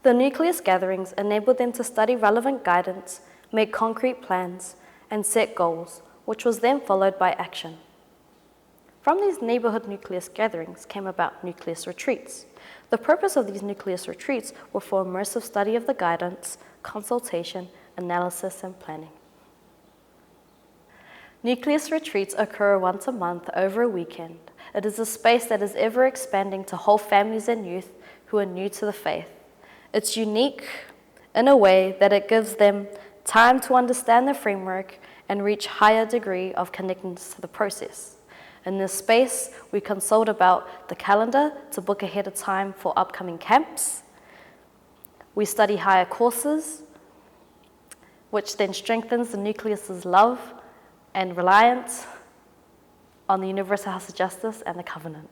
The nucleus gatherings enabled them to study relevant guidance, make concrete plans, and set goals, which was then followed by action. From these neighbourhood nucleus gatherings came about Nucleus Retreats. The purpose of these Nucleus Retreats were for immersive study of the guidance, consultation, analysis, and planning. Nucleus Retreats occur once a month over a weekend. It is a space that is ever expanding to whole families and youth who are new to the faith. It's unique in a way that it gives them time to understand the framework and reach higher degree of connectedness to the process. In this space, we consult about the calendar to book ahead of time for upcoming camps. We study higher courses, which then strengthens the nucleus's love and reliance on the Universal House of Justice and the Covenant.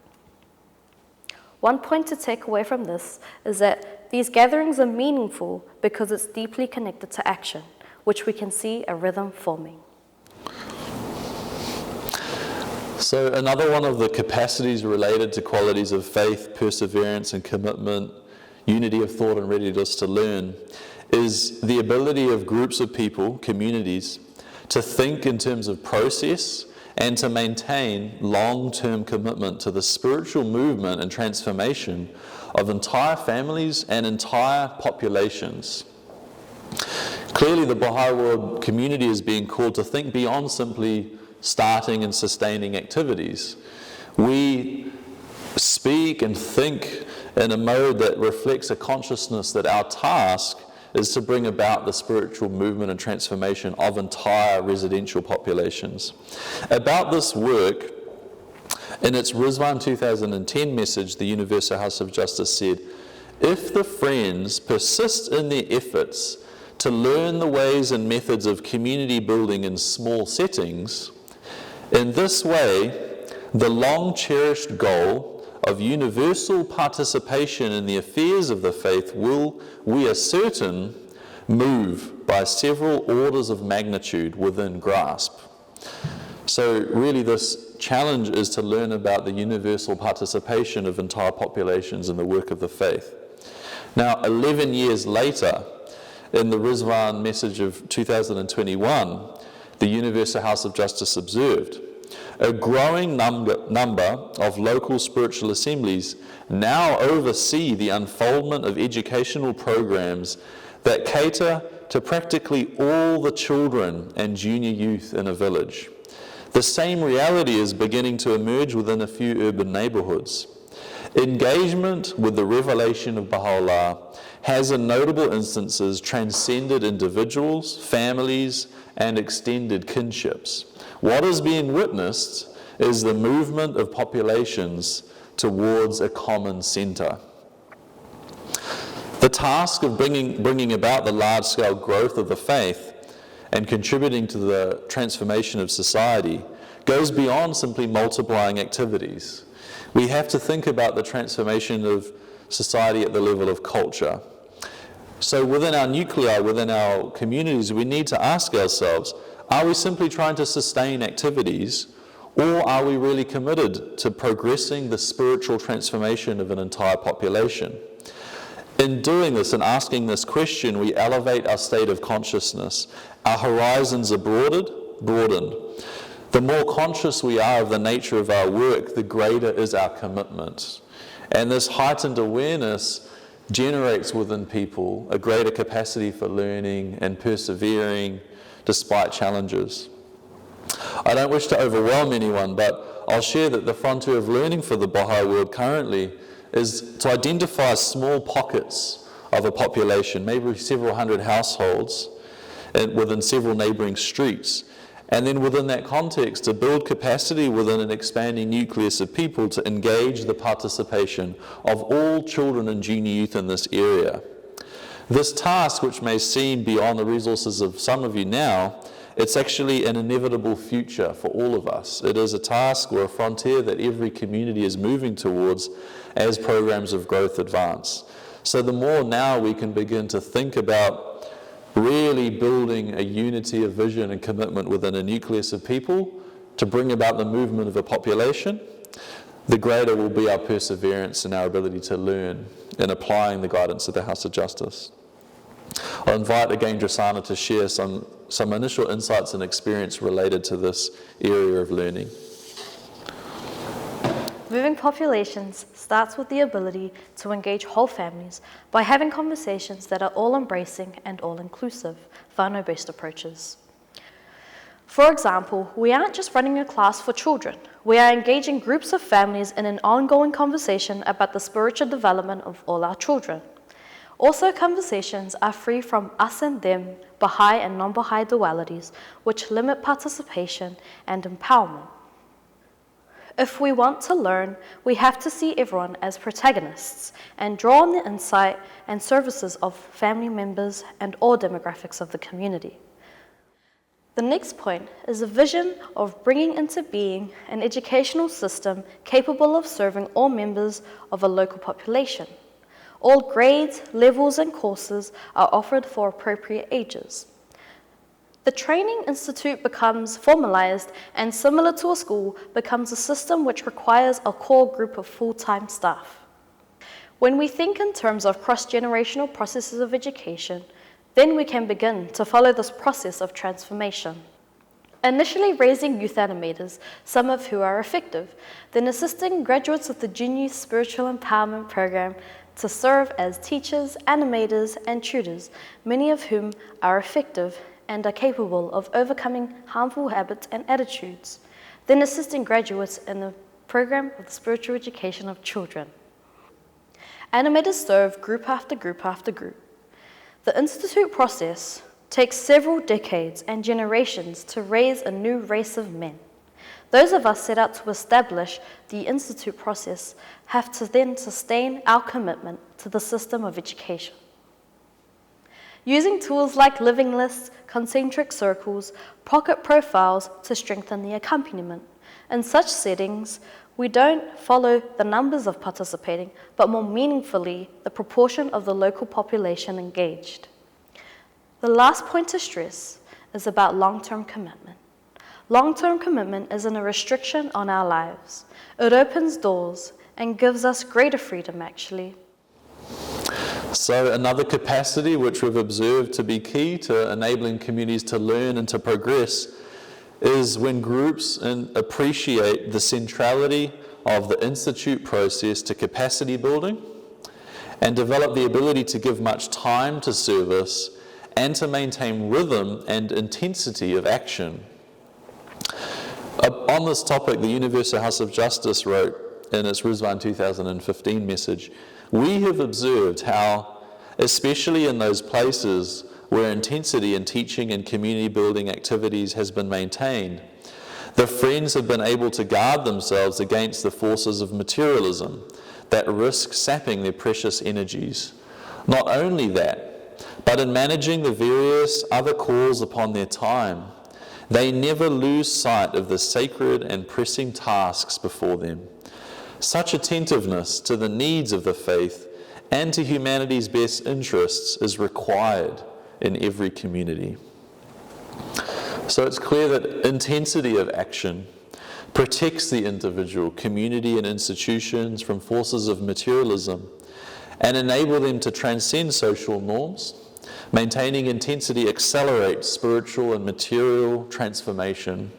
One point to take away from this is that these gatherings are meaningful because it's deeply connected to action, which we can see a rhythm forming. So another one of the capacities related to qualities of faith, perseverance, and commitment, unity of thought and readiness to learn, is the ability of groups of people, communities, to think in terms of process and to maintain long-term commitment to the spiritual movement and transformation of entire families and entire populations. Clearly, the Baha'i world community is being called to think beyond simply starting and sustaining activities. We speak and think in a mode that reflects a consciousness that our task is to bring about the spiritual movement and transformation of entire residential populations. About this work, in its Rizwan 2010 message, the Universal House of Justice said, if the Friends persist in their efforts to learn the ways and methods of community building in small settings, in this way, the long-cherished goal of universal participation in the affairs of the faith will, we are certain, move by several orders of magnitude within grasp. So really this challenge is to learn about the universal participation of entire populations in the work of the faith. Now, 11 years later, in the Rizwan message of 2021, the Universal House of Justice observed, a growing number of local spiritual assemblies now oversee the unfoldment of educational programs that cater to practically all the children and junior youth in a village. The same reality is beginning to emerge within a few urban neighborhoods. Engagement with the revelation of Baha'u'llah has in notable instances transcended individuals, families, and extended kinships. What is being witnessed is the movement of populations towards a common center. The task of bringing about the large-scale growth of the faith and contributing to the transformation of society goes beyond simply multiplying activities. We have to think about the transformation of society at the level of culture. So within our nuclei, within our communities, we need to ask ourselves, are we simply trying to sustain activities, or are we really committed to progressing the spiritual transformation of an entire population? In doing this and asking this question, we elevate our state of consciousness. Our horizons are broadened. The more conscious we are of the nature of our work, the greater is our commitment. And this heightened awareness generates within people a greater capacity for learning and persevering despite challenges. I don't wish to overwhelm anyone, but I'll share that the frontier of learning for the Baha'i world currently is to identify small pockets of a population, maybe several hundred households within several neighbouring streets, and then within that context to build capacity within an expanding nucleus of people to engage the participation of all children and junior youth in this area. This task, which may seem beyond the resources of some of you now, it's actually an inevitable future for all of us. It is a task or a frontier that every community is moving towards as programs of growth advance. So the more now we can begin to think about really building a unity of vision and commitment within a nucleus of people to bring about the movement of a population, the greater will be our perseverance and our ability to learn in applying the guidance of the House of Justice. I'll invite again Drasana to share some initial insights and experience related to this area of learning. Moving populations starts with the ability to engage whole families by having conversations that are all-embracing and all-inclusive, whānau-based approaches. For example, we aren't just running a class for children. We are engaging groups of families in an ongoing conversation about the spiritual development of all our children. Also, conversations are free from us and them, Baha'i and non-Baha'i dualities, which limit participation and empowerment. If we want to learn, we have to see everyone as protagonists and draw on the insight and services of family members and all demographics of the community. The next point is a vision of bringing into being an educational system capable of serving all members of a local population. All grades, levels, and courses are offered for appropriate ages. The training institute becomes formalized and, similar to a school, becomes a system which requires a core group of full-time staff. When we think in terms of cross-generational processes of education, then we can begin to follow this process of transformation. Initially raising youth animators, some of who are effective, then assisting graduates of the Junior Spiritual Empowerment Program to serve as teachers, animators, and tutors, many of whom are effective and are capable of overcoming harmful habits and attitudes, then assisting graduates in the program of the spiritual education of children. Animators serve group after group after group. The institute process takes several decades and generations to raise a new race of men. Those of us set out to establish the institute process have to then sustain our commitment to the system of education. Using tools like living lists, concentric circles, pocket profiles to strengthen the accompaniment. In such settings, we don't follow the numbers of participating, but more meaningfully, the proportion of the local population engaged. The last point to stress is about long-term commitment. Long-term commitment isn't a restriction on our lives. It opens doors and gives us greater freedom, actually. So another capacity which we've observed to be key to enabling communities to learn and to progress is when groups appreciate the centrality of the institute process to capacity building and develop the ability to give much time to service and to maintain rhythm and intensity of action. On this topic, the Universal House of Justice wrote in its Rizwan 2015 message, we have observed how, especially in those places where intensity in teaching and community building activities has been maintained, the Friends have been able to guard themselves against the forces of materialism that risk sapping their precious energies. Not only that, but in managing the various other calls upon their time, they never lose sight of the sacred and pressing tasks before them. Such attentiveness to the needs of the faith and to humanity's best interests is required in every community. So it's clear that intensity of action protects the individual, community and institutions from forces of materialism and enable them to transcend social norms. Maintaining intensity accelerates spiritual and material transformation.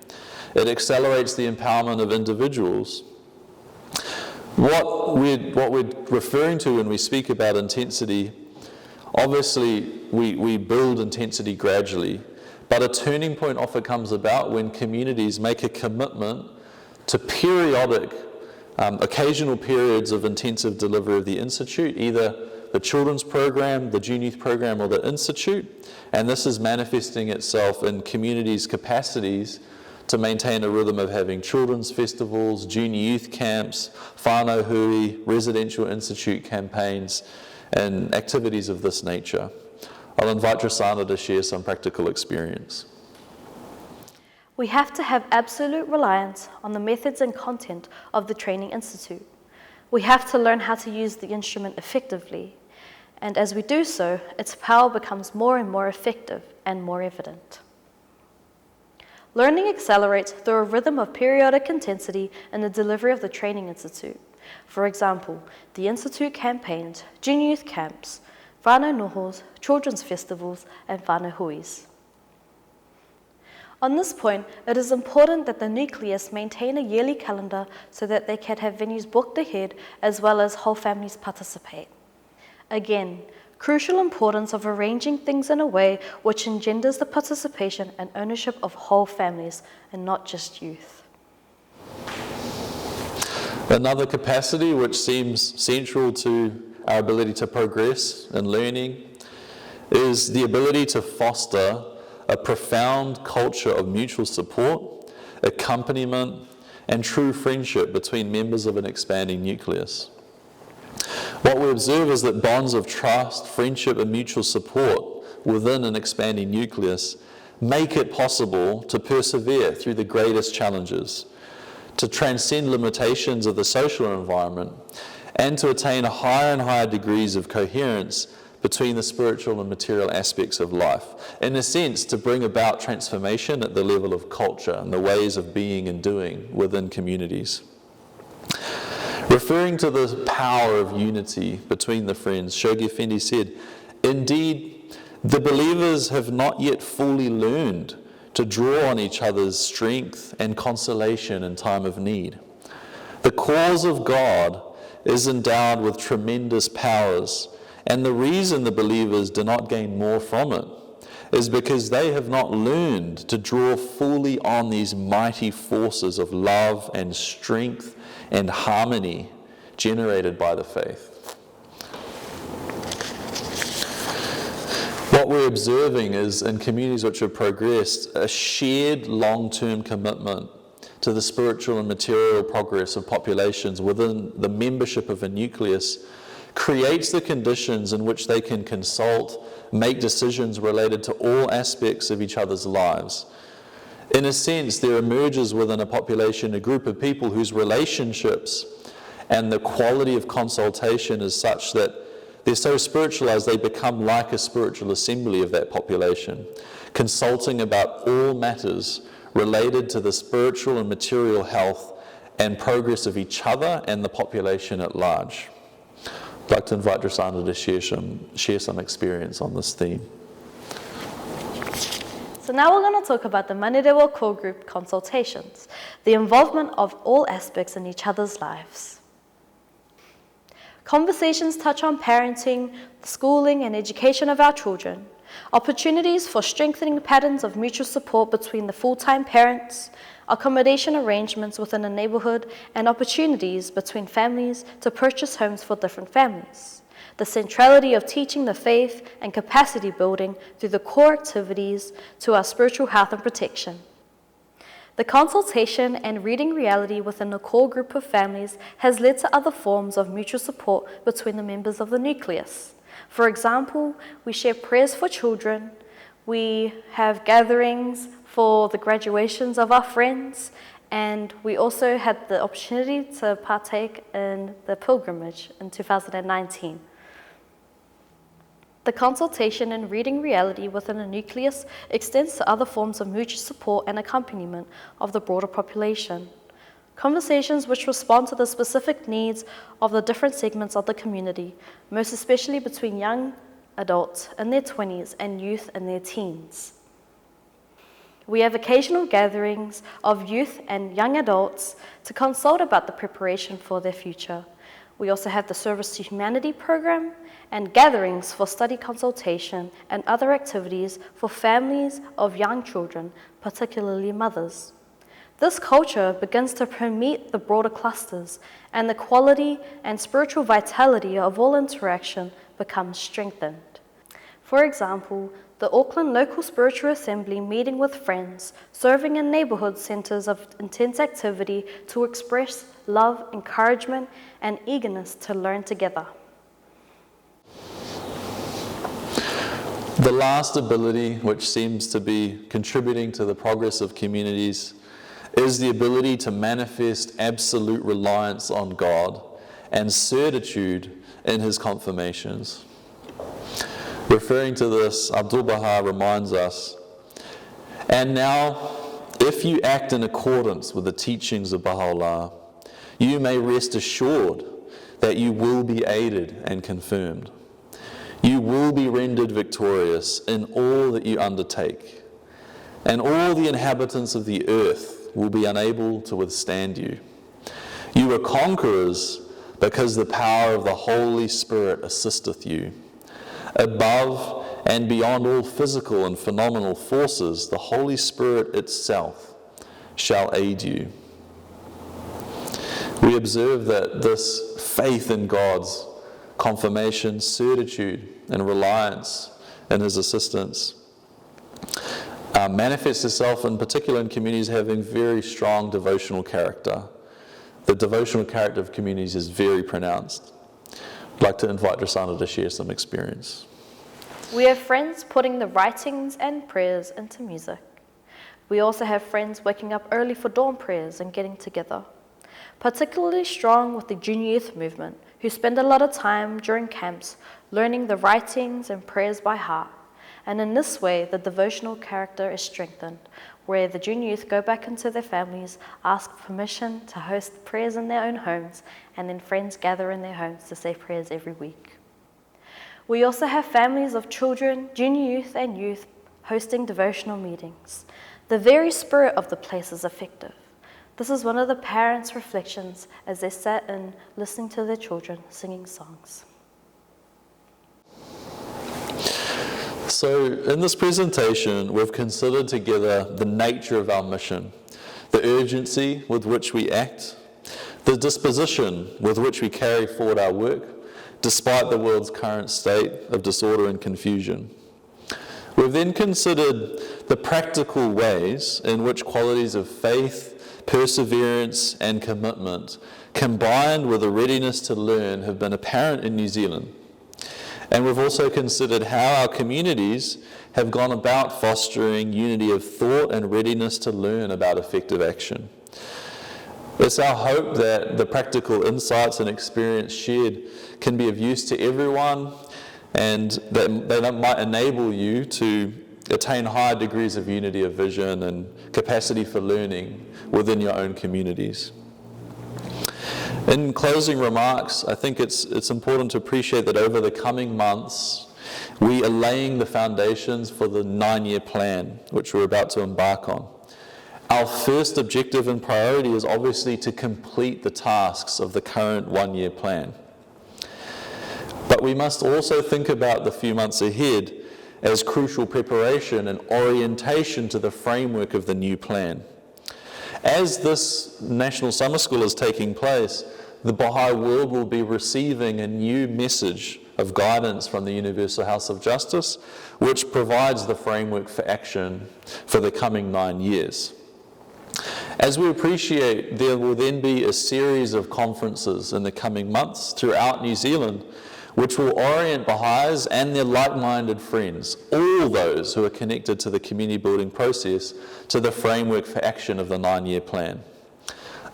It accelerates the empowerment of individuals. What we're referring to when we speak about intensity, obviously we build intensity gradually, but a turning point often comes about when communities make a commitment to periodic, occasional periods of intensive delivery of the Institute, either the children's program, the junior youth program, or the Institute, and this is manifesting itself in communities' capacities to maintain a rhythm of having children's festivals, junior youth camps, whānau hui, residential institute campaigns, and activities of this nature. I'll invite Rosanna to share some practical experience. We have to have absolute reliance on the methods and content of the Training Institute. We have to learn how to use the instrument effectively, and as we do so, its power becomes more and more effective and more evident. Learning accelerates through a rhythm of periodic intensity in the delivery of the Training Institute. For example, the Institute campaigns, junior youth camps, whānau nohos, children's festivals, and whānau huis. On this point, it is important that the Nucleus maintain a yearly calendar so that they can have venues booked ahead as well as whole families participate. Again, crucial importance of arranging things in a way which engenders the participation and ownership of whole families and not just youth. Another capacity which seems central to our ability to progress in learning is the ability to foster a profound culture of mutual support, accompaniment, and true friendship between members of an expanding nucleus. What we observe is that bonds of trust, friendship, and mutual support within an expanding nucleus make it possible to persevere through the greatest challenges, to transcend limitations of the social environment, and to attain higher and higher degrees of coherence between the spiritual and material aspects of life. In a sense, to bring about transformation at the level of culture and the ways of being and doing within communities. Referring to the power of unity between the friends, Shoghi Effendi said, "Indeed, the believers have not yet fully learned to draw on each other's strength and consolation in time of need. The cause of God is endowed with tremendous powers, and the reason the believers do not gain more from it is because they have not learned to draw fully on these mighty forces of love and strength and harmony generated by the faith." What we're observing is, in communities which have progressed, a shared long-term commitment to the spiritual and material progress of populations within the membership of a nucleus creates the conditions in which they can consult, make decisions related to all aspects of each other's lives. In a sense, there emerges within a population a group of people whose relationships and the quality of consultation is such that they're so spiritualized they become like a spiritual assembly of that population, consulting about all matters related to the spiritual and material health and progress of each other and the population at large. I'd like to invite Rosanna to share some experience on this theme. So now we're going to talk about the Manirewa core group consultations, the involvement of all aspects in each other's lives. Conversations touch on parenting, the schooling and education of our children, opportunities for strengthening patterns of mutual support between the full-time parents, accommodation arrangements within a neighborhood, and opportunities between families to purchase homes for different families. The centrality of teaching the faith and capacity building through the core activities to our spiritual health and protection. The consultation and reading reality within the core group of families has led to other forms of mutual support between the members of the nucleus. For example, we share prayers for children, we have gatherings for the graduations of our friends, And we also had the opportunity to partake in the pilgrimage in 2019. The consultation in reading reality within a nucleus extends to other forms of mutual support and accompaniment of the broader population. Conversations which respond to the specific needs of the different segments of the community, most especially between young adults in their 20s and youth in their teens. We have occasional gatherings of youth and young adults to consult about the preparation for their future. We also have the Service to Humanity program and gatherings for study consultation and other activities for families of young children, particularly mothers. This culture begins to permeate the broader clusters, and the quality and spiritual vitality of all interaction becomes strengthened. For example, the Auckland Local Spiritual Assembly meeting with friends, serving in neighbourhood centres of intense activity to express love, encouragement, and eagerness to learn together. The last ability which seems to be contributing to the progress of communities is the ability to manifest absolute reliance on God and certitude in his confirmations. Referring to this, Abdu'l-Baha reminds us, "And now, if you act in accordance with the teachings of Baha'u'llah, you may rest assured that you will be aided and confirmed. You will be rendered victorious in all that you undertake, and all the inhabitants of the earth will be unable to withstand you. You are conquerors because the power of the Holy Spirit assisteth you. Above and beyond all physical and phenomenal forces, the Holy Spirit itself shall aid you." We observe that this faith in God's confirmation, certitude, and reliance in his assistance manifests itself in particular in communities having very strong devotional character. The devotional character of communities is very pronounced. I'd like to invite Rosanna to share some experience. We have friends putting the writings and prayers into music. We also have friends waking up early for dawn prayers and getting together. Particularly strong with the junior youth movement, who spend a lot of time during camps learning the writings and prayers by heart. And in this way, the devotional character is strengthened, where the junior youth go back into their families, ask permission to host prayers in their own homes, and then friends gather in their homes to say prayers every week. We also have families of children, junior youth, and youth hosting devotional meetings. The very spirit of the place is effective. This is one of the parents' reflections as they sat in listening to their children singing songs. So in this presentation, we've considered together the nature of our mission, the urgency with which we act, the disposition with which we carry forward our work, despite the world's current state of disorder and confusion. We've then considered the practical ways in which qualities of faith, perseverance, and commitment, combined with a readiness to learn, have been apparent in New Zealand. And we've also considered how our communities have gone about fostering unity of thought and readiness to learn about effective action. It's our hope that the practical insights and experience shared can be of use to everyone, and that they might enable you to attain higher degrees of unity of vision and capacity for learning within your own communities. In closing remarks, I think it's important to appreciate that over the coming months, we are laying the foundations for the 9-year plan, which we're about to embark on. Our first objective and priority is obviously to complete the tasks of the current 1-year plan. But we must also think about the few months ahead as crucial preparation and orientation to the framework of the new plan. As this National Summer School is taking place, the Baha'i world will be receiving a new message of guidance from the Universal House of Justice, which provides the framework for action for the coming 9 years. As we appreciate, there will then be a series of conferences in the coming months throughout New Zealand, which will orient Baha'is and their like-minded friends, all those who are connected to the community building process, to the framework for action of the 9-year plan.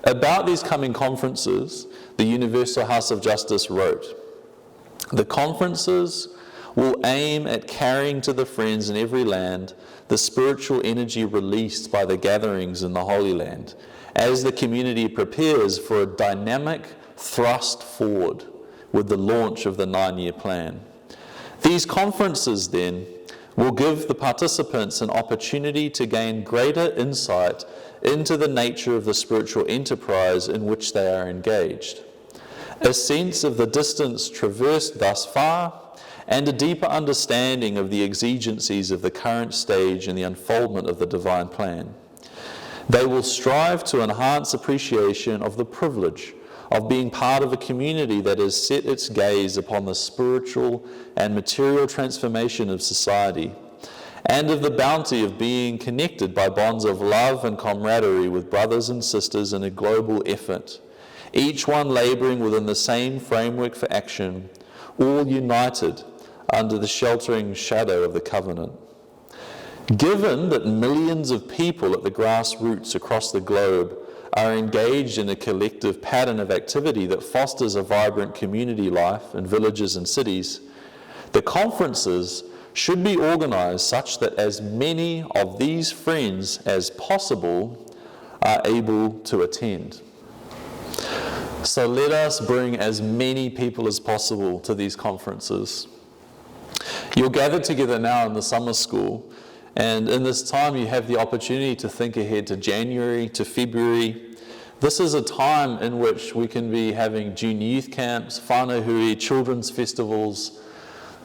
About these coming conferences, the Universal House of Justice wrote, "The conferences will aim at carrying to the friends in every land the spiritual energy released by the gatherings in the Holy Land, as the community prepares for a dynamic thrust forward with the launch of the 9-year plan. These conferences, then, will give the participants an opportunity to gain greater insight into the nature of the spiritual enterprise in which they are engaged, a sense of the distance traversed thus far, and a deeper understanding of the exigencies of the current stage in the unfoldment of the divine plan. They will strive to enhance appreciation of the privilege of being part of a community that has set its gaze upon the spiritual and material transformation of society, and of the bounty of being connected by bonds of love and camaraderie with brothers and sisters in a global effort, each one laboring within the same framework for action, all united under the sheltering shadow of the covenant. Given that millions of people at the grassroots across the globe are engaged in a collective pattern of activity that fosters a vibrant community life in villages and cities, the conferences should be organized such that as many of these friends as possible are able to attend." So let us bring as many people as possible to these conferences. You're gathered together now in the summer school, and in this time you have the opportunity to think ahead to January, to February. This is a time in which we can be having junior youth camps, whānau, children's festivals,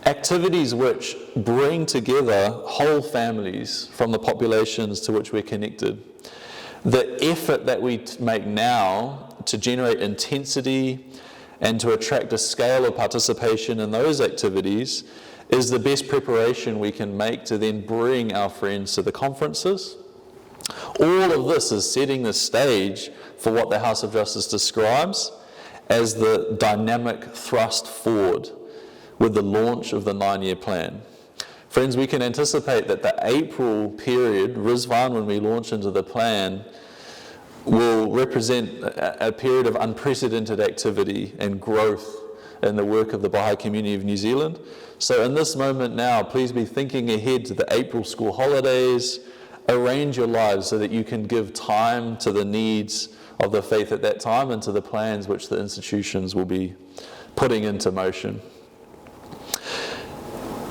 activities which bring together whole families from the populations to which we're connected. The effort that we make now to generate intensity and to attract a scale of participation in those activities is the best preparation we can make to then bring our friends to the conferences. All of this is setting the stage for what the House of Justice describes as the dynamic thrust forward with the launch of the 9-year plan. Friends, we can anticipate that the April period, Rizwan, when we launch into the plan, will represent a period of unprecedented activity and growth in the work of the Baha'i community of New Zealand. So in this moment now, please be thinking ahead to the April school holidays. Arrange your lives so that you can give time to the needs of the faith at that time and to the plans which the institutions will be putting into motion.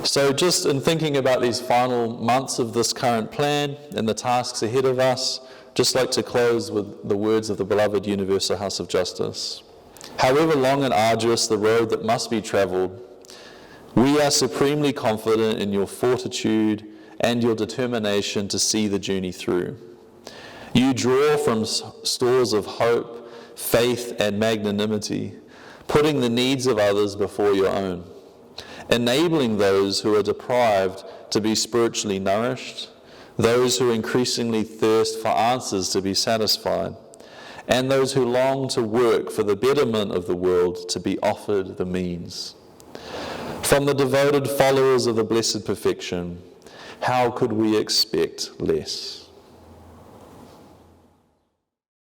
So just in thinking about these final months of this current plan and the tasks ahead of us, just like to close with the words of the beloved Universal House of Justice. However long and arduous the road that must be travelled, we are supremely confident in your fortitude and your determination to see the journey through. You draw from stores of hope, faith, and magnanimity, putting the needs of others before your own, enabling those who are deprived to be spiritually nourished, those who increasingly thirst for answers to be satisfied, and those who long to work for the betterment of the world to be offered the means. From the devoted followers of the Blessed Perfection, how could we expect less?